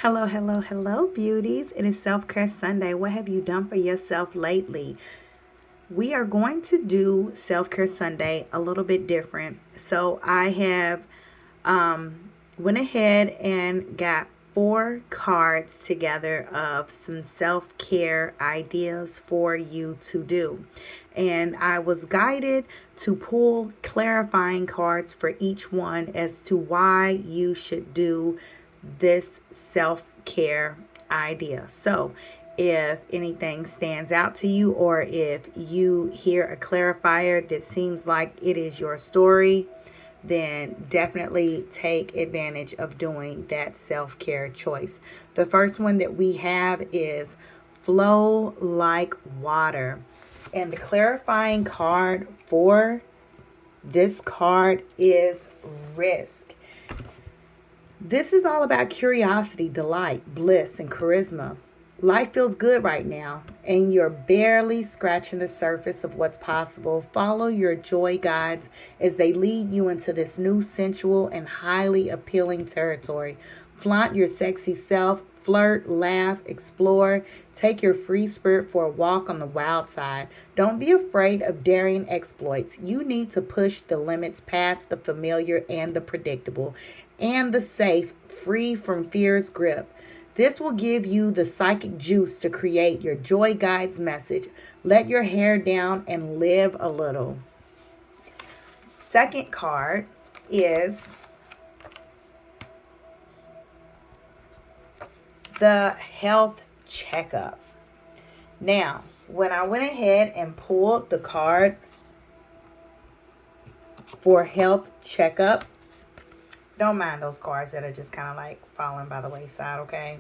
Hello, hello, hello, beauties. It is Self Care Sunday. What have you done for yourself lately? We are going to do Self Care Sunday a little bit different. So I have went ahead and got 4 cards together of some self care ideas for you to do. And I was guided to pull clarifying cards for each one as to why you should do this self care idea. So, if anything stands out to you, or if you hear a clarifier that seems like it is your story, then definitely take advantage of doing that self care choice. The first one that we have is flow like water. And the clarifying card for this card is risk. This is all about curiosity, delight, bliss, and charisma. Life feels good right now, and you're barely scratching the surface of what's possible. Follow your joy guides as they lead you into this new sensual and highly appealing territory. Flaunt your sexy self, flirt, laugh, explore. Take your free spirit for a walk on the wild side. Don't be afraid of daring exploits. You need to push the limits past the familiar and the predictable and the safe, free from fear's grip. This will give you the psychic juice to create your joy guide's message. Let your hair down and live a little. Second card is the health checkup. Now, when I went ahead and pulled the card for health checkup, don't mind those cards that are just kind of like falling by the wayside, okay?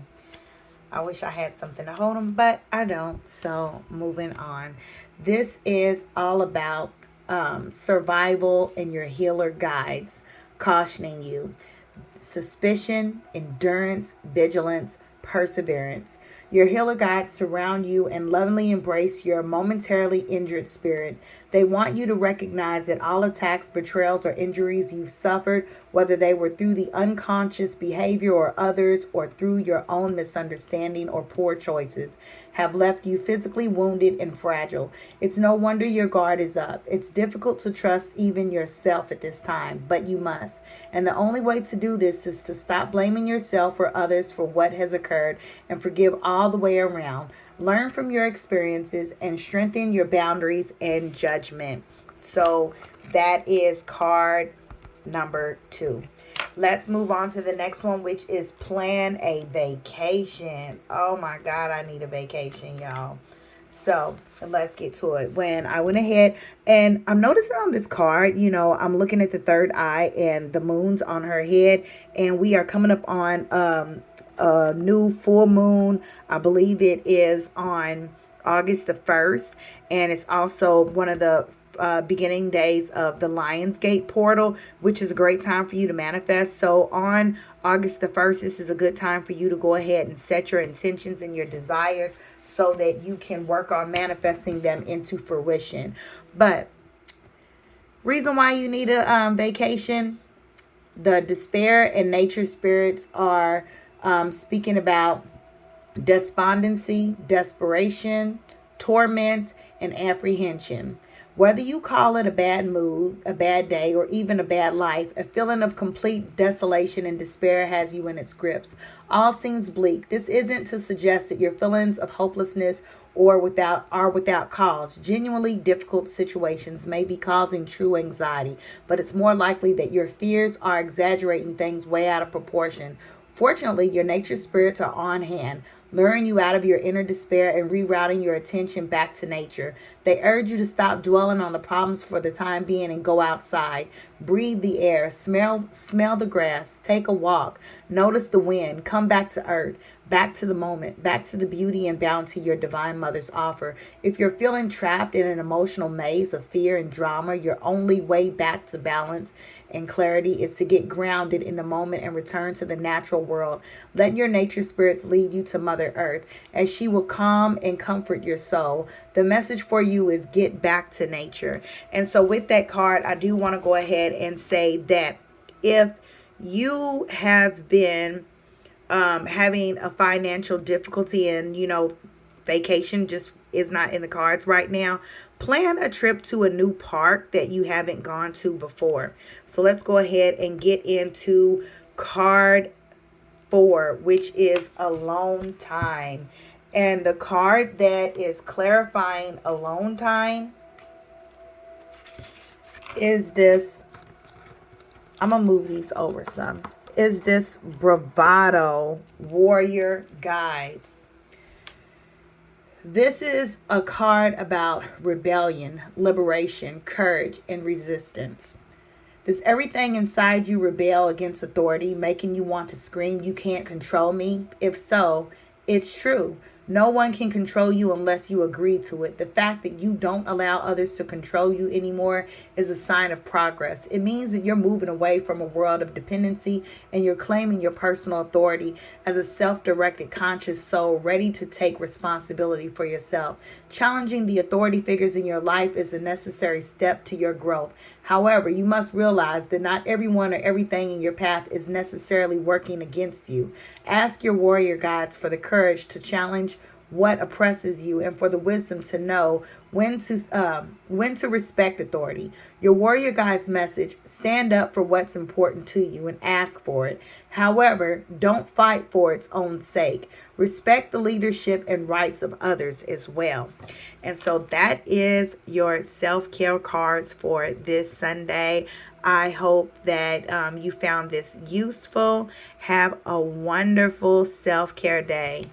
I wish I had something to hold them, but I don't. So moving on. This is all about survival and your healer guides cautioning you. Suspicion, endurance, vigilance, perseverance. Your healer guides surround you and lovingly embrace your momentarily injured spirit. They want you to recognize that all attacks, betrayals, or injuries you've suffered, whether they were through the unconscious behavior or others, or through your own misunderstanding or poor choices, have left you physically wounded and fragile. It's no wonder your guard is up. It's difficult to trust even yourself at this time, but you must. And the only way to do this is to stop blaming yourself or others for what has occurred and forgive all the way around. Learn from your experiences and strengthen your boundaries and judgment. So that is card number 2. Let's move on to the next one, which is plan a vacation. Oh my God, I need a vacation, y'all. So let's get to it. When I went ahead and I'm noticing on this card, I'm looking at the third eye and the moon's on her head, and we are coming up on a new full moon. I believe it is on August the 1st, and it's also one of the beginning days of the Lionsgate portal, which is a great time for you to manifest. So on August the 1st, this is a good time for you to go ahead and set your intentions and your desires so that you can work on manifesting them into fruition. But reason why you need a vacation, the despair and nature spirits are speaking about despondency, desperation, torment, and apprehension. Whether you call it a bad mood, a bad day, or even a bad life, a feeling of complete desolation and despair has you in its grips. All seems bleak. This isn't to suggest that your feelings of hopelessness are without cause. Genuinely difficult situations may be causing true anxiety, but it's more likely that your fears are exaggerating things way out of proportion. Fortunately, your nature spirits are on hand, luring you out of your inner despair and rerouting your attention back to nature. They urge you to stop dwelling on the problems for the time being and go outside. Breathe the air, smell the grass, take a walk, notice the wind, come back to earth, back to the moment, back to the beauty and bounty your divine mother's offer. If you're feeling trapped in an emotional maze of fear and drama, your only way back to balance and clarity is to get grounded in the moment and return to the natural world. Let your nature spirits lead you to Mother Earth, as she will calm and comfort your soul. The message for you is get back to nature. And so with that card, I do want to go ahead and say that if you have been having a financial difficulty and, vacation just is not in the cards right now, plan a trip to a new park that you haven't gone to before. So let's go ahead and get into card 4, which is alone time. And the card that is clarifying alone time is this. I'm going to move these over some. Is this Bravado Warrior Guides. This is a card about rebellion, liberation, courage, and resistance. Does everything inside you rebel against authority, making you want to scream, "You can't control me"? If so, it's true. No one can control you unless you agree to it. The fact that you don't allow others to control you anymore is a sign of progress. It means that you're moving away from a world of dependency and you're claiming your personal authority as a self-directed, conscious soul ready to take responsibility for yourself. Challenging the authority figures in your life is a necessary step to your growth. However, you must realize that not everyone or everything in your path is necessarily working against you. Ask your warrior guides for the courage to challenge what oppresses you and for the wisdom to know when to respect authority. Your warrior guide's message: stand up for what's important to you and ask for it. However, don't fight for its own sake. Respect the leadership and rights of others as well. And so that is your self-care cards for this Sunday. I hope that you found this useful. Have a wonderful self-care day.